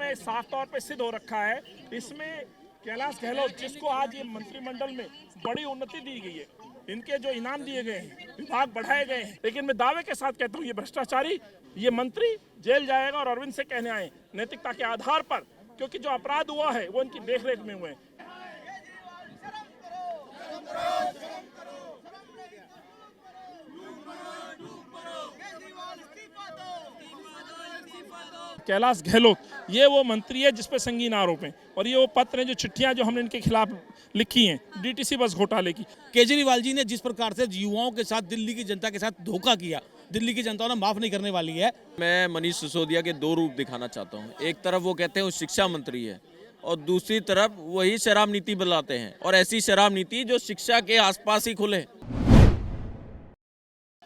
इसमें साफ तौर पे सिद्ध हो रखा है, इसमें कैलाश गहलोत जिसको आज ये मंत्रिमंडल में बड़ी उन्नति दी गई है, इनके जो इनाम दिए गए हैं, विभाग बढ़ाए गए हैं, लेकिन मैं दावे के साथ कहता हूँ ये भ्रष्टाचारी, ये मंत्री जेल जाएगा। और अरविंद से कहने आए नैतिकता के आधार पर, क्योंकि जो अपराध हुआ है वो इनकी देखरेख में हुए हैं। कैलाश गहलोत ये वो मंत्री है जिसपे संगीन आरोप हैं, और ये वो पत्र हैं, जो चिट्ठियां जो हमने इनके खिलाफ लिखी हैं डीटीसी बस घोटाले की। केजरीवाल जी ने जिस प्रकार से युवाओं के साथ, दिल्ली की जनता के साथ धोखा किया, दिल्ली की जनता ने माफ नहीं करने वाली है। मैं मनीष सिसोदिया के दो रूप दिखाना चाहता हूँ। एक तरफ वो कहते हैं वो शिक्षा मंत्री है, और दूसरी तरफ वही शराब नीति बनाते हैं, और ऐसी शराब नीति जो शिक्षा के आसपास ही खुले।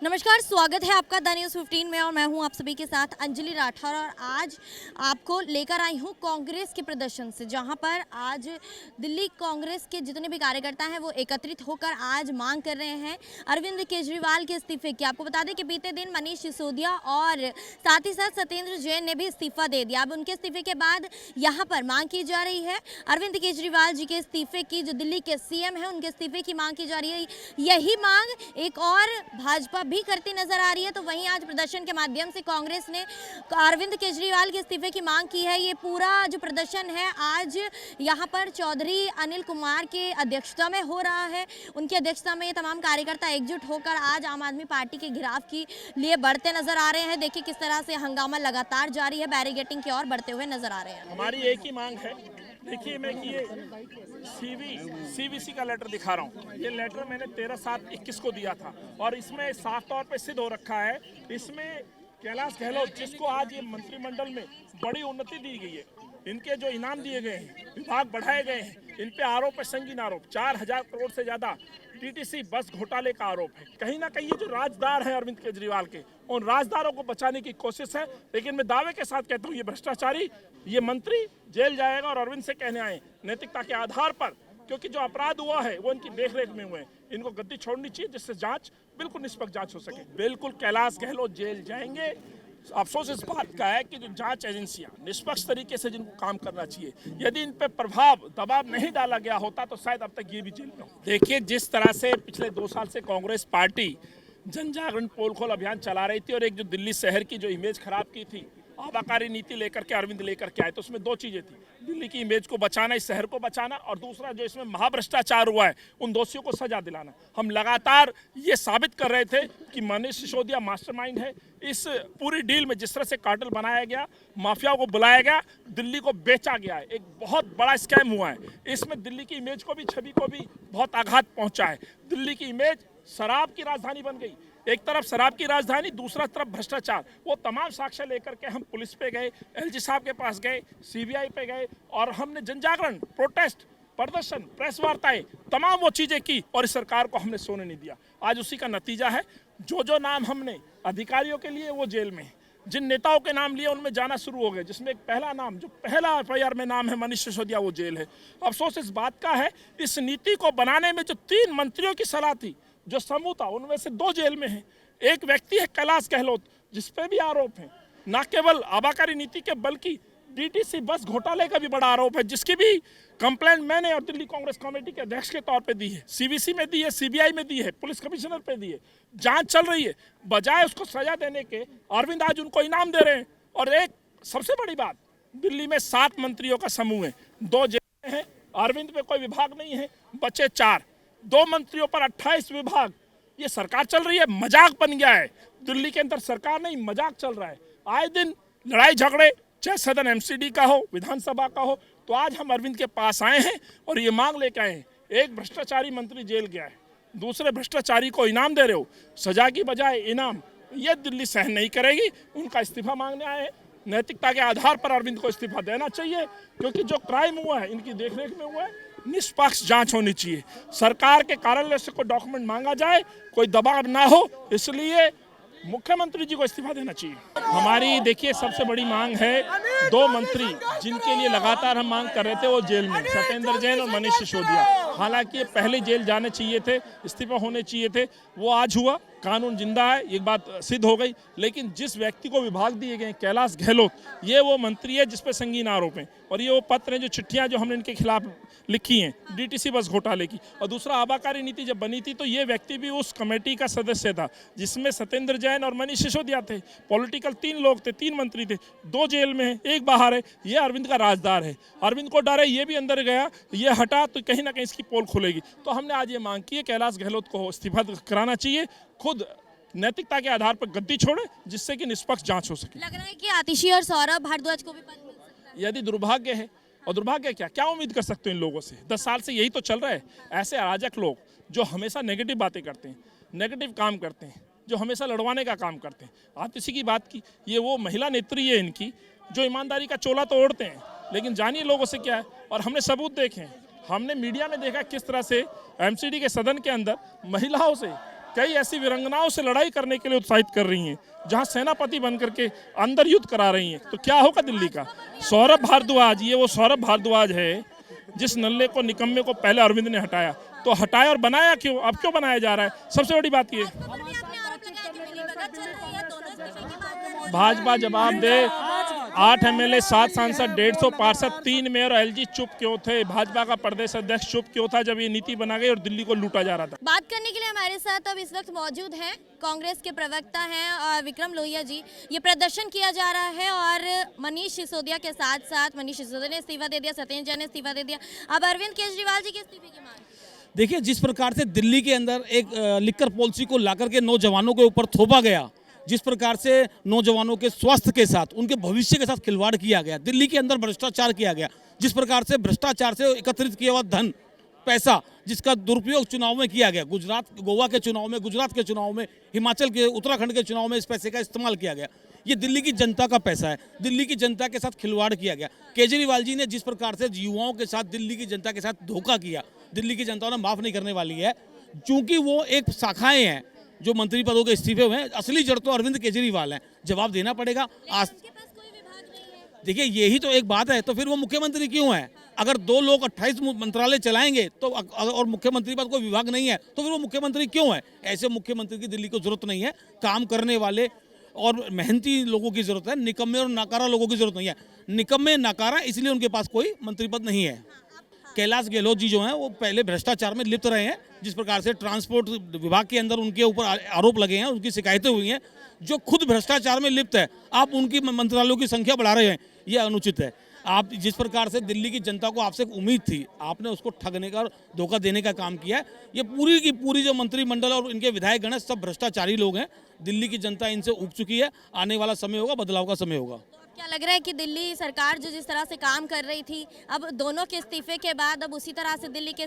नमस्कार, स्वागत है आपका द न्यूज़ 15 में और मैं हूं आप सभी के साथ अंजलि राठौर। और आज आपको लेकर आई हूं कांग्रेस के प्रदर्शन से, जहां पर आज दिल्ली कांग्रेस के जितने भी कार्यकर्ता हैं वो एकत्रित होकर आज मांग कर रहे हैं अरविंद केजरीवाल के इस्तीफे की। आपको बता दें कि बीते दिन मनीष सिसोदिया और साथ ही साथ सत्येंद्र जैन ने भी इस्तीफा दे दिया। अब उनके इस्तीफे के बाद यहाँ पर मांग की जा रही है अरविंद केजरीवाल जी के इस्तीफे की। जो दिल्ली के सीएम हैं उनके इस्तीफे की मांग की जा रही है। यही मांग एक और भाजपा भी करती नजर आ रही है। तो वहीं आज प्रदर्शन के माध्यम से कांग्रेस ने अरविंद केजरीवाल के इस्तीफे की मांग की है। ये पूरा जो प्रदर्शन है आज यहाँ पर चौधरी अनिल कुमार के अध्यक्षता में हो रहा है। उनकी अध्यक्षता में ये तमाम कार्यकर्ता एकजुट होकर आज आम आदमी पार्टी के घेराव के लिए बढ़ते नजर आ रहे हैं। देखिए किस तरह से हंगामा लगातार जारी है, बैरिकेडिंग की ओर बढ़ते हुए नजर आ रहे हैं। हमारी एक ही मांग है, देखिए मैं कि ये सीवीसी का लेटर दिखा रहा हूँ। ये लेटर मैंने 13/7/21 को दिया था, और इसमें साफ तौर पे सिद्ध हो रखा है, इसमें कैलाश गहलोत जिसको आज ये मंत्रिमंडल में बड़ी उन्नति दी गई है, इनके जो इनाम दिए गए हैं, विभाग बढ़ाए गए हैं, इन पे आरोप है संगीन आरोप। 4000 करोड़ से ज्यादा डीटीसी बस घोटाले का आरोप है। कहीं ना कहीं ये जो राजदार है अरविंद केजरीवाल के, उन राजदारों को बचाने की कोशिश है, लेकिन मैं दावे के साथ कहता हूँ ये भ्रष्टाचारी, ये मंत्री जेल जाएगा। और अरविंद से कहने आए नैतिकता के आधार पर, क्योंकि जो अपराध हुआ है वो इनकी देखरेख में हुए हैं, इनको गद्दी छोड़नी चाहिए जिससे जांच बिल्कुल निष्पक्ष जांच हो सके। बिल्कुल कैलाश गहलोत जेल जाएंगे। अफसोस इस बात का है कि जो जांच एजेंसियां निष्पक्ष तरीके से जिनको काम करना चाहिए, यदि इन पे प्रभाव दबाव नहीं डाला गया होता तो शायद अब तक ये भी जेल में हो। देखिए जिस तरह से पिछले 2 साल से कांग्रेस पार्टी जन जागरण पोल खोल अभियान चला रही थी, और एक जो दिल्ली शहर की जो इमेज खराब की थी, आबाकारी नीति लेकर के अरविंद लेकर के आए, तो उसमें 2 चीजें थी, दिल्ली की इमेज को बचाना, इस शहर को बचाना, और दूसरा जो इसमें महाभ्रष्टाचार हुआ है उन दोषियों को सजा दिलाना। हम लगातार ये साबित कर रहे थे कि मनीष सिसोदिया मास्टरमाइंड है। इस पूरी डील में जिस तरह से कार्टेल बनाया गया, माफिया को बुलाया गया, दिल्ली को बेचा गया है, एक बहुत बड़ा स्कैम हुआ है। इसमें दिल्ली की इमेज को भी, छवि को भी बहुत आघात पहुंचा है। दिल्ली की इमेज शराब की राजधानी बन गई, एक तरफ शराब की राजधानी, दूसरा तरफ भ्रष्टाचार। वो तमाम साक्ष्य लेकर के हम पुलिस पे गए, एलजी साहब के पास गए, सीबीआई पे गए, और हमने जनजागरण, प्रोटेस्ट, प्रदर्शन, प्रेस वार्ताएं, तमाम वो चीजें की, और इस सरकार को हमने सोने नहीं दिया। आज उसी का नतीजा है, जो नाम हमने अधिकारियों के लिए वो जेल में, जिन नेताओं के नाम लिए उनमें जाना शुरू हो गए, जिसमें एक पहला नाम, जो पहला एफआईआर में नाम है मनीष सिसोदिया, वो जेल है। अफसोस इस बात का है, इस नीति को बनाने में जो 3 मंत्रियों की सलाह थी, जो समूह था, उनमें से 2 जेल में हैं। एक व्यक्ति है कैलाश गहलोत जिसपे भी आरोप है, न केवल आबाकारी नीति के बल्कि डीटीसी बस घोटाले का भी बड़ा आरोप है, जिसकी भी कंप्लेंट मैंने और दिल्ली कांग्रेस कमेटी के अध्यक्ष के तौर पे दी है, सीवीसी में दी है, सीबीआई में दी है, पुलिस कमिश्नर पे दी है, जांच चल रही है। बजाय उसको सजा देने के अरविंद आज उनको इनाम दे रहे हैं। और एक सबसे बड़ी बात, दिल्ली में 7 मंत्रियों का समूह है, 2 जेल में है, अरविंद पे कोई विभाग नहीं है, बचे 4, 2 मंत्रियों पर 28 विभाग। ये सरकार चल रही है, मजाक बन गया है। दिल्ली के अंदर सरकार नहीं, मजाक चल रहा है। आए दिन लड़ाई झगड़े, चाहे सदन एमसीडी का हो, विधानसभा का हो। तो आज हम अरविंद के पास आए हैं और ये मांग लेके आए हैं। एक भ्रष्टाचारी मंत्री जेल गया है, दूसरे भ्रष्टाचारी को इनाम दे रहे हो, सजा की बजाय इनाम, ये दिल्ली सहन नहीं करेगी। उनका इस्तीफा मांगने आए हैं। नैतिकता के आधार पर अरविंद को इस्तीफा देना चाहिए, क्योंकि जो क्राइम हुआ है इनकी देखरेख में हुआ है। निष्पक्ष जांच होनी चाहिए, सरकार के कार्यालय से कोई डॉक्यूमेंट मांगा जाए, कोई दबाव ना हो, इसलिए मुख्यमंत्री जी को इस्तीफा देना चाहिए। हमारी देखिए सबसे बड़ी मांग है, 2 मंत्री जिनके लिए लगातार हम मांग कर रहे थे वो जेल में, सत्येंद्र जैन और मनीष सिसोदिया। हालांकि ये पहले जेल जाने चाहिए थे, इस्तीफा होने चाहिए थे, वो आज हुआ। कानून जिंदा है, ये बात सिद्ध हो गई। लेकिन जिस व्यक्ति को विभाग दिए गए कैलाश गहलोत, ये वो मंत्री है जिस पर संगीन आरोप हैं, और ये वो पत्र हैं, जो चिट्ठियां जो हमने इनके खिलाफ लिखी हैं डीटीसी बस घोटाले की। और दूसरा, आबाकारी नीति जब बनी थी तो ये व्यक्ति भी उस कमेटी का सदस्य था जिसमें सत्येंद्र जैन और मनीष सिसोदिया थे। पॉलिटिकल 3 लोग थे, 3 मंत्री थे, 2 जेल में है, 1 बाहर है। ये अरविंद का राजदार है, अरविंद को डर है ये भी अंदर गया, ये हटा तो कहीं ना कहीं इसकी पोल खुलेगी। तो हमने आज ये मांग की है कैलाश गहलोत को इस्तीफा कराना चाहिए, खुद नैतिकता के आधार पर गद्दी छोड़े, जिससे कि निष्पक्ष जांच हो सके। लग रहा है कि आतिशी और सौरभ भारद्वाज को भी पद मिल सकता है। यदि दुर्भाग्य है, और दुर्भाग्य क्या उम्मीद कर सकते हो इन लोगों से? 10 साल से यही तो चल रहा है। ऐसे अराजक लोग जो हमेशा नेगेटिव बातें करते हैं, नेगेटिव काम करते हैं, जो हमेशा लड़वाने का काम करते हैं। आप इसी की बात की, ये वो महिला नेत्री है इनकी, जो ईमानदारी का चोला तो ओढ़ते हैं, लेकिन जानिए लोगों से क्या है। और हमने सबूत देखे हैं, हमने मीडिया में देखा किस तरह से एमसीडी के सदन के अंदर महिलाओं से, कई ऐसी वीरंगनाओं से लड़ाई करने के लिए उत्साहित कर रही हैं, जहां सेनापति बन करके अंदर युद्ध करा रही हैं। तो क्या होगा दिल्ली का? सौरभ भारद्वाज, ये वो सौरभ भारद्वाज है जिस नल्ले को, निकम्मे को पहले अरविंद ने हटाया। तो हटाया और बनाया क्यों? अब क्यों बनाया जा रहा है? सबसे बड़ी बात ये, भाजपा जवाब दे। 8 एमएलए, 7 सांसद, 150 पार्षद, 3 मेयर और एलजी चुप क्यों थे? भाजपा का प्रदेश अध्यक्ष चुप क्यों था जब ये नीति बना गई और दिल्ली को लूटा जा रहा था? बात करने के लिए हमारे साथ अब इस वक्त मौजूद हैं कांग्रेस के प्रवक्ता हैं विक्रम लोहिया जी। ये प्रदर्शन किया जा रहा है और मनीष सिसोदिया के साथ साथ, मनीष सिसोदिया ने इस्तीफा दे दिया, सत्येंद्र जैन ने इस्तीफा दे दिया, अब अरविंद केजरीवाल जी के इस्तीफे की मांग। देखिए, जिस प्रकार से दिल्ली के अंदर एक लिकर पॉलिसी को ला करके नौजवानों के ऊपर थोपा गया, जिस प्रकार से नौजवानों के स्वास्थ्य के साथ, उनके भविष्य के साथ खिलवाड़ किया गया, दिल्ली के अंदर भ्रष्टाचार किया गया, जिस प्रकार से भ्रष्टाचार से एकत्रित किया हुआ धन, पैसा, जिसका दुरुपयोग चुनाव में किया गया, गुजरात, गोवा के चुनाव में, गुजरात के चुनाव में, हिमाचल के, उत्तराखंड के चुनाव में इस पैसे का इस्तेमाल किया गया। ये दिल्ली की जनता का पैसा है, दिल्ली की जनता के साथ खिलवाड़ किया गया। केजरीवाल जी ने जिस प्रकार से युवाओं के साथ, दिल्ली की जनता के साथ धोखा किया, दिल्ली की जनता ने माफ नहीं करने वाली है। चूंकि वो एक शाखाएं हैं जो मंत्री पदों के इस्तीफे हुए हैं, असली जड़ तो अरविंद केजरीवाल हैं, जवाब देना पड़ेगा। आज देखिए, यही तो एक बात है, तो फिर वो मुख्यमंत्री क्यों है? अगर 2 लोग 28 मंत्रालय चलाएंगे तो, और मुख्यमंत्री पद कोई विभाग नहीं है, तो फिर वो मुख्यमंत्री क्यों है? ऐसे मुख्यमंत्री की दिल्ली को जरूरत नहीं है। काम करने वाले और मेहनती लोगों की जरूरत है, निकम्मे और नाकारा लोगों की जरूरत नहीं है। निकम्मे, नाकारा, इसलिए उनके पास कोई मंत्री पद नहीं है। कैलाश गहलोत जी जो हैं वो पहले भ्रष्टाचार में लिप्त रहे हैं, जिस प्रकार से ट्रांसपोर्ट विभाग के अंदर उनके ऊपर आरोप लगे हैं, उनकी शिकायतें हुई हैं, जो खुद भ्रष्टाचार में लिप्त है, आप उनकी मंत्रालयों की संख्या बढ़ा रहे हैं, ये अनुचित है। आप जिस प्रकार से दिल्ली की जनता को आपसे उम्मीद थी, आपने उसको ठगने का और धोखा देने का काम किया है। ये पूरी की पूरी जो मंत्रिमंडल और इनके विधायक गण सब भ्रष्टाचारी लोग हैं। दिल्ली की जनता इनसे ऊब चुकी है। आने वाला समय होगा, बदलाव का समय होगा। क्या लग रहा है कि दिल्ली सरकार जो जिस तरह से काम कर रही थी, अब दोनों के इस्तीफे के बाद अब उसी तरह से दिल्ली के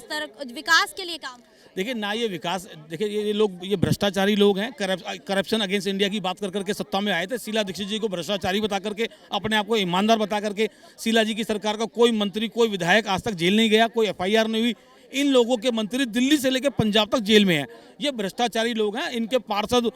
विकास के लिए काम? देखिए ना, ये विकास, देखिए ये लोग, ये भ्रष्टाचारी लोग हैं। करप्शन अगेंस्ट इंडिया की बात कर करके सत्ता में आए थे। शीला दीक्षित जी को भ्रष्टाचारी बता करके, अपने आप को ईमानदार बता करके, शीला जी की सरकार का कोई मंत्री, कोई विधायक आज तक जेल नहीं गया, कोई FIR नहीं हुई। इन लोगों के मंत्री दिल्ली से लेकर पंजाब तक जेल में हैं। ये भ्रष्टाचारी लोग हैं। इनके पार्षद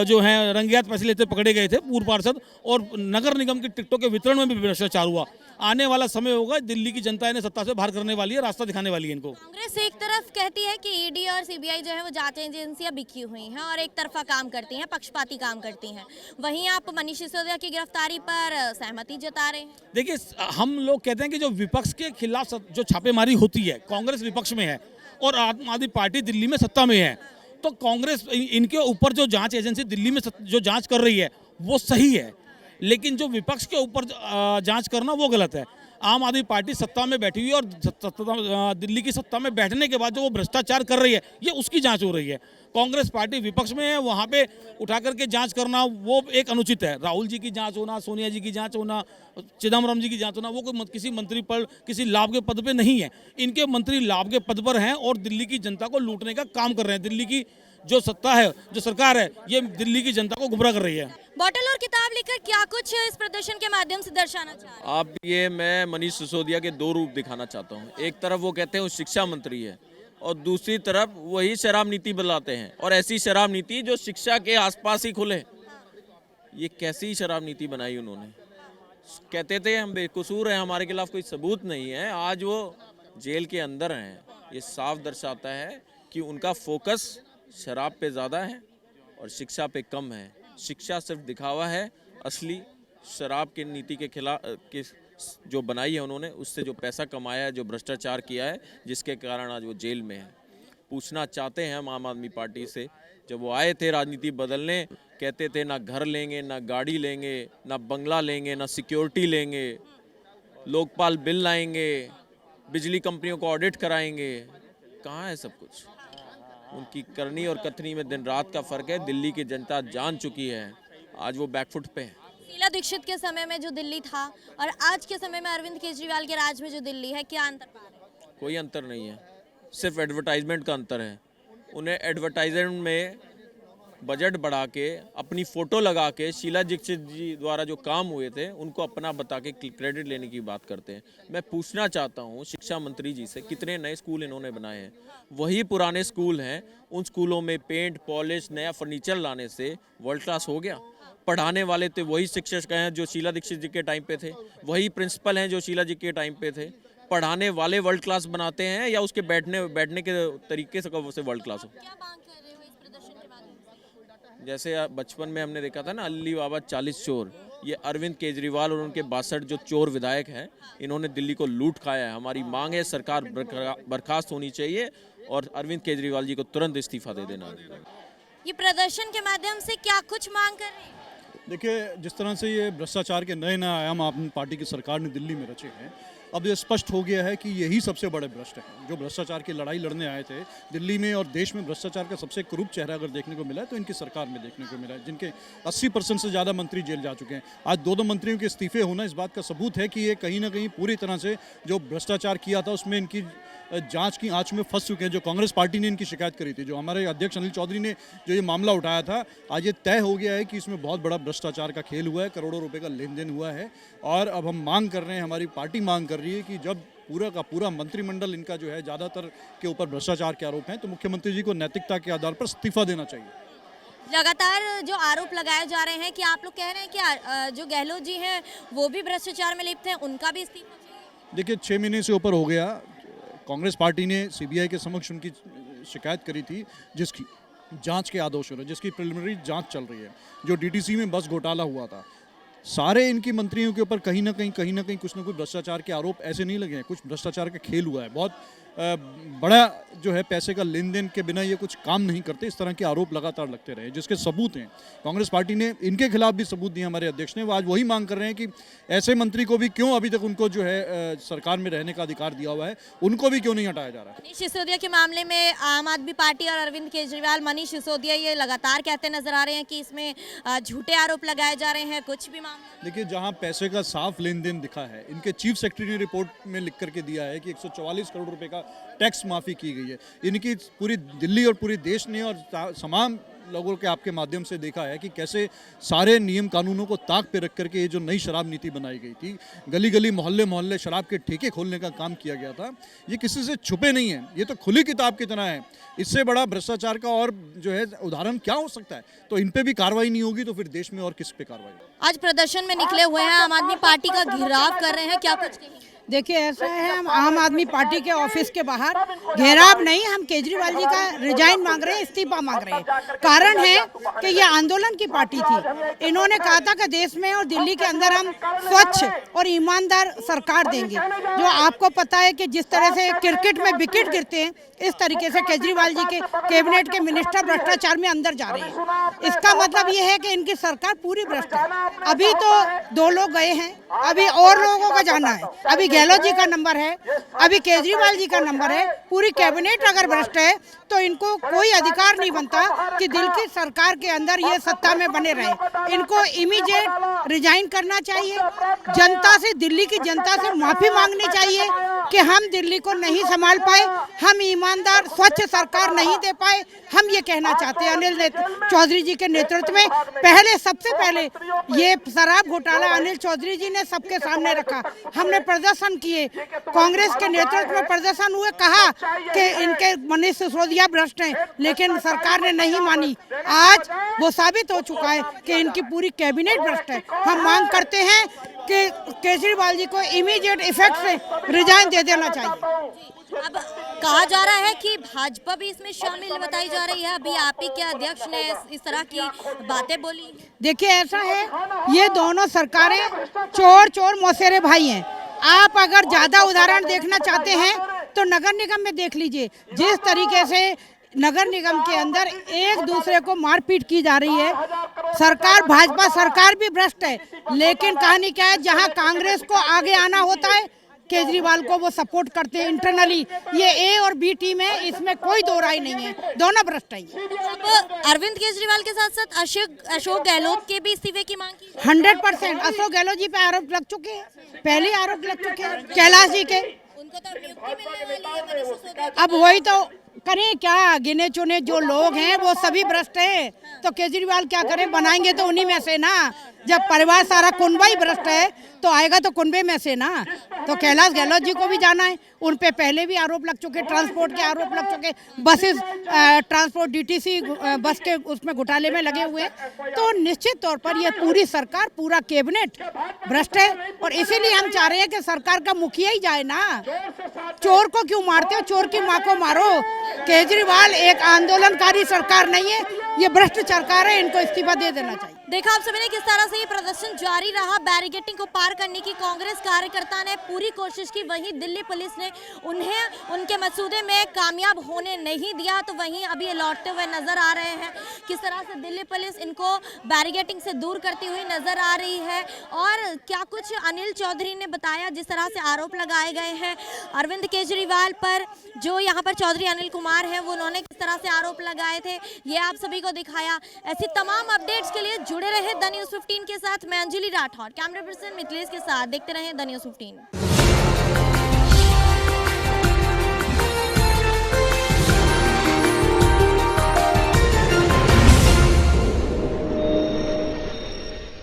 जो हैं रंगेहाथ पैसे लेते पकड़े गए थे, पूर्व पार्षद, और नगर निगम की टिकटों के वितरण में भी भ्रष्टाचार हुआ। आने वाला समय होगा, दिल्ली की जनता इन्हें सत्ता से बाहर करने वाली है, रास्ता दिखाने वाली है इनको। कांग्रेस एक तरफ कहती है कि ED और CBI जो है वो जांच एजेंसियां बिकी हुई हैं और एक तरफा काम करती हैं, पक्षपाती काम करती हैं। वहीं आप मनीष सिसोदिया की गिरफ्तारी पर सहमति जता रहे हैं। देखिए, हम लोग कहते हैं कि जो विपक्ष के खिलाफ जो छापेमारी होती है, कांग्रेस विपक्ष में है और आम आदमी पार्टी दिल्ली में सत्ता में है, तो कांग्रेस इनके ऊपर जो जांच एजेंसी दिल्ली में जो जांच कर रही है वो सही है, लेकिन जो विपक्ष के ऊपर जांच करना वो गलत है। आम आदमी पार्टी सत्ता में बैठी हुई है और दिल्ली की सत्ता में बैठने के बाद जो वो भ्रष्टाचार कर रही है, ये उसकी जांच हो रही है। कांग्रेस पार्टी विपक्ष में है, वहाँ पे उठा करके जांच करना वो एक अनुचित है। राहुल जी की जांच होना, सोनिया जी की जांच होना, चिदम्बरम जी की जांच होना, वो कोई किसी मंत्री पर, किसी लाभ के पद पे नहीं है। इनके मंत्री लाभ के पद पर हैं और दिल्ली की जनता को लूटने का काम कर रहे हैं। दिल्ली की जो सत्ता है, जो सरकार है, ये दिल्ली की जनता को गुमराह कर रही है। बॉटल और किताब लेकर क्या कुछ इस प्रदर्शन के माध्यम से दर्शाना चाह रहे हैं? आप ये, मैं मनीष सिसोदिया के 2 रूप दिखाना चाहता हूँ। एक तरफ वो कहते हैं वो शिक्षा मंत्री है, और दूसरी तरफ वही शराब नीति बनाते हैं, और ऐसी शराब नीति जो शिक्षा के आसपास ही खुले। ये कैसी शराब नीति बनाई उन्होंने? कहते थे हम बेकसूर हैं, हमारे खिलाफ कोई सबूत नहीं है, आज वो जेल के अंदर हैं। ये साफ दर्शाता है कि उनका फोकस शराब पे ज़्यादा है और शिक्षा पे कम है। शिक्षा सिर्फ दिखावा है, असली शराब की नीति के खिलाफ जो बनाई है उन्होंने, उससे जो पैसा कमाया है, जो भ्रष्टाचार किया है, जिसके कारण आज वो जेल में है। पूछना चाहते हैं हम आम आदमी पार्टी से, जब वो आए थे राजनीति बदलने, कहते थे ना घर लेंगे, ना गाड़ी लेंगे, ना बंगला लेंगे, ना सिक्योरिटी लेंगे, लोकपाल बिल लाएंगे, बिजली कंपनियों को ऑडिट कराएंगे। कहाँ है सब कुछ? उनकी करनी और कथनी में दिन रात का फर्क है। दिल्ली की जनता जान चुकी है, आज वो बैकफुट पे है। शीला दीक्षित के समय में जो दिल्ली था और आज के समय में अरविंद केजरीवाल के राज में जो दिल्ली है, क्या अंतर पा रहे हैं? कोई अंतर नहीं है, सिर्फ एडवर्टाइजमेंट का अंतर है। उन्हें एडवर्टाइजमेंट में बजट बढ़ा के, अपनी फ़ोटो लगा के, शीला दीक्षित जी द्वारा जो काम हुए थे उनको अपना बता के क्रेडिट लेने की बात करते हैं। मैं पूछना चाहता हूँ शिक्षा मंत्री जी से, कितने नए स्कूल इन्होंने बनाए हैं? वही पुराने स्कूल हैं। उन स्कूलों में पेंट, पॉलिश, नया फर्नीचर लाने से वर्ल्ड क्लास हो गया? पढ़ाने वाले तो वही शिक्षक हैं जो शीला दीक्षित जी के टाइम पे थे, वही प्रिंसिपल हैं जो शीला जी के टाइम पे थे। पढ़ाने वाले वर्ल्ड क्लास बनाते हैं या उसके बैठने के तरीके से वर्ल्ड क्लास हो? क्या मांग कर रहे हो इस प्रदर्शन के माध्यम से? जैसे बचपन में हमने देखा था ना, अली बाबा 40 चोर, ये अरविंद केजरीवाल और उनके 62 जो चोर विधायक हैं, इन्होंने दिल्ली को लूट खाया है। हमारी मांग है सरकार बर्खास्त होनी चाहिए और अरविंद केजरीवाल जी को तुरंत इस्तीफा दे देना। ये प्रदर्शन के माध्यम से क्या कुछ मांग कर रहे हैं? देखिए, जिस तरह से ये भ्रष्टाचार के नए नए आयाम आम पार्टी की सरकार ने दिल्ली में रचे हैं, अब ये स्पष्ट हो गया है कि यही सबसे बड़े भ्रष्ट हैं। जो भ्रष्टाचार की लड़ाई लड़ने आए थे दिल्ली में और देश में, भ्रष्टाचार का सबसे क्रूप चेहरा अगर देखने को मिला है तो इनकी सरकार में देखने को मिला है, जिनके 80% से ज़्यादा मंत्री जेल जा चुके हैं। आज दो मंत्रियों के इस्तीफे होना इस बात का सबूत है कि ये कहीं ना कहीं पूरी तरह से जो भ्रष्टाचार किया था उसमें इनकी जांच की आंच में फंस चुके हैं। जो कांग्रेस पार्टी ने इनकी शिकायत करी थी, जो हमारे अध्यक्ष अनिल चौधरी ने जो ये मामला उठाया था, आज ये तय हो गया है कि इसमें बहुत बड़ा भ्रष्टाचार का खेल हुआ है, करोड़ों रुपए का लेन देन हुआ है। और अब हम मांग कर रहे हैं, हमारी पार्टी मांग कर रही है कि जब पूरा का पूरा मंत्रिमंडल इनका जो है ज़्यादातर के ऊपर भ्रष्टाचार के आरोप हैं, तो मुख्यमंत्री जी को नैतिकता के आधार पर इस्तीफा देना चाहिए। लगातार जो आरोप लगाए जा रहे हैं कि आप लोग कह रहे हैं कि जो गहलोत जी हैं वो भी भ्रष्टाचार में लिप्त हैं, उनका भी इस्तीफा चाहिए? देखिए, 6 महीने से ऊपर हो गया, कांग्रेस पार्टी ने सीबीआई के समक्ष उनकी शिकायत करी थी, जिसकी जांच के आदेश हो रहे, जिसकी प्रिलिमिनरी जांच चल रही है। जो डीटीसी में बस घोटाला हुआ था, सारे इनकी मंत्रियों के ऊपर कहीं ना कहीं कुछ ना कुछ भ्रष्टाचार के आरोप ऐसे नहीं लगे हैं। कुछ भ्रष्टाचार का खेल हुआ है, बहुत बड़ा जो है पैसे का लेन देन के बिना ये कुछ काम नहीं करते। इस तरह के आरोप लगातार लगते रहे, जिसके सबूत हैं। कांग्रेस पार्टी ने इनके खिलाफ भी सबूत दिए हमारे अध्यक्ष ने। वो आज वही मांग कर रहे हैं कि ऐसे मंत्री को भी क्यों अभी तक उनको जो है सरकार में रहने का अधिकार दिया हुआ है, उनको भी क्यों नहीं हटाया जा रहा है। मनीष सिसोदिया के मामले में आम आदमी पार्टी और अरविंद केजरीवाल, मनीष सिसोदिया ये लगातार कहते नजर आ रहे हैं कि इसमें झूठे आरोप लगाए जा रहे हैं, कुछ भी मामला। देखिए, जहां पैसे का साफ लेन देन दिखा है, इनके चीफ सेक्रेटरी ने रिपोर्ट में लिख करके दिया है कि 144 करोड़ रुपए का टैक्स माफी की गई है। इनकी पूरी दिल्ली और पूरे देश ने और तमाम लोगों के आपके माध्यम से देखा है कि कैसे सारे नियम कानूनों को ताक पे रख करके ये जो नई शराब नीति बनाई गई थी, गली गली मोहल्ले मोहल्ले शराब के ठेके खोलने का काम किया गया था, ये किसी से छुपे नहीं है, ये तो खुली किताब की तरह है। इससे बड़ा भ्रष्टाचार का और जो है उदाहरण क्या हो सकता है? तो इन पे भी कार्रवाई नहीं होगी तो फिर देश में और किस पे कार्रवाई? आज प्रदर्शन में निकले हुए हैं, आम आदमी पार्टी का घेराव कर रहे हैं, क्या कुछ कहेंगे? देखिए, ऐसा है, हम आम आदमी पार्टी के ऑफिस के बाहर घेराव नहीं, हम केजरीवाल जी का रिजाइन मांग रहे हैं, इस्तीफा मांग रहे हैं। कारण है कि ये आंदोलन की पार्टी थी। इन्होंने कहा था कि देश में और दिल्ली के अंदर हम स्वच्छ और ईमानदार सरकार देंगे। जो आपको पता है कि जिस तरह से क्रिकेट में विकेट गिरते हैं, इस तरीके से केजरीवाल जी के कैबिनेट के मिनिस्टर भ्रष्टाचार में अंदर जा रहे हैं। इसका मतलब ये है कि इनकी सरकार पूरी भ्रष्ट है। अभी तो 2 लोग गए हैं, अभी और लोगों का जाना है। अभी गहलोत जी का नंबर है, अभी केजरीवाल जी का नंबर है। पूरी कैबिनेट अगर भ्रष्ट है तो इनको कोई अधिकार नहीं बनता कि दिल्ली की सरकार के अंदर ये सत्ता में बने रहे। इनको इमीडिएट रिजाइन करना चाहिए। जनता से, दिल्ली की जनता से माफी मांगनी चाहिए कि हम दिल्ली को नहीं संभाल पाए, हम ईमानदार स्वच्छ सरकार नहीं दे पाए। हम ये कहना चाहते हैं अनिल चौधरी जी के नेतृत्व में। पहले, सबसे पहले ये शराब घोटाला अनिल चौधरी जी ने सबके सामने रखा। हमने प्रदर्शन किए, कांग्रेस के नेतृत्व में प्रदर्शन हुए, कहा कि इनके मनीष सिसोदिया भ्रष्ट हैं, लेकिन सरकार ने नहीं मानी। आज वो साबित हो चुका है कि इनकी पूरी कैबिनेट भ्रष्ट है। हम मांग करते हैं कि केजरीवाल जी को इमीडिएट इफेक्ट से रिजाइन दे देना चाहिए। अब कहा जा रहा है कि भाजपा भी इसमें शामिल बताई जा रही है। अभी आप ही के अध्यक्ष ने इस तरह की बातें बोली। देखिए ऐसा है, ये दोनों सरकारें चोर चोर मौसेरे भाई हैं। आप अगर ज्यादा उदाहरण देखना चाहते हैं तो नगर निगम में देख लीजिए, जिस तरीके से नगर निगम के अंदर एक दूसरे को मारपीट की जा रही है। सरकार, भाजपा सरकार भी भ्रष्ट है, लेकिन कहानी क्या है, जहां कांग्रेस को आगे आना होता है केजरीवाल को वो सपोर्ट करते हैं इंटरनली। ये ए और बी टीम है, इसमें कोई दो राय नहीं है, दोनों भ्रष्ट हैं। अब अरविंद केजरीवाल के साथ साथ अशोक गहलोत के भी इस्तीफे की मांग की। 100% अशोक गहलोत जी पे आरोप लग चुके हैं, पहले आरोप लग चुके हैं कैलाश जी के। उनको तो नियुक्ति मिलने वाली है मनीष सिसोदिया की। अब वही तो करें क्या, गिने चुने जो लोग हैं वो सभी भ्रष्ट हैं, तो केजरीवाल क्या करें, बनाएंगे तो उन्हीं में से ना। जब परिवार सारा कुनबा ही भ्रष्ट है तो आएगा तो कुनबे में से ना। तो कैलाश गहलोत जी को भी जाना है, उन पे पहले भी आरोप लग चुके, ट्रांसपोर्ट के आरोप लग चुके, बसेस ट्रांसपोर्ट डीटीसी बस के उसमें घोटाले में लगे हुए। तो निश्चित तौर पर ये पूरी सरकार, पूरा कैबिनेट भ्रष्ट है, और इसीलिए हम चाह रहे हैं कि सरकार का मुखिया ही जाए ना। चोर को क्यों मारते हो, चोर की माँ को मारो। केजरीवाल एक आंदोलनकारी सरकार नहीं है, ये भ्रष्ट सरकार है, इनको इस्तीफा दे देना चाहिए। देखा आप सभी ने किस तरह से ये प्रदर्शन जारी रहा। बैरिकेटिंग को पार करने की कांग्रेस कार्यकर्ता ने पूरी कोशिश की, वहीं दिल्ली पुलिस ने उन्हें उनके मसूदे में कामयाब होने नहीं दिया। तो वहीं अभी ये लौटते हुए नजर आ रहे हैं, किस तरह से दिल्ली पुलिस इनको बैरिकेटिंग से दूर करती हुई नजर आ रही है। और क्या कुछ अनिल चौधरी ने बताया, जिस तरह से आरोप लगाए गए हैं अरविंद केजरीवाल पर, जो यहाँ पर चौधरी अनिल कुमार हैं, वो उन्होंने किस तरह से आरोप लगाए थे, ये आप सभी को दिखाया। ऐसी तमाम अपडेट्स के लिए जुड़े रहे द न्यूज़ 15 के साथ। मैं अंजलि राठौर, कैमरा पर्सन मिथिलेश के साथ। देखते रहे द न्यूज़ 15।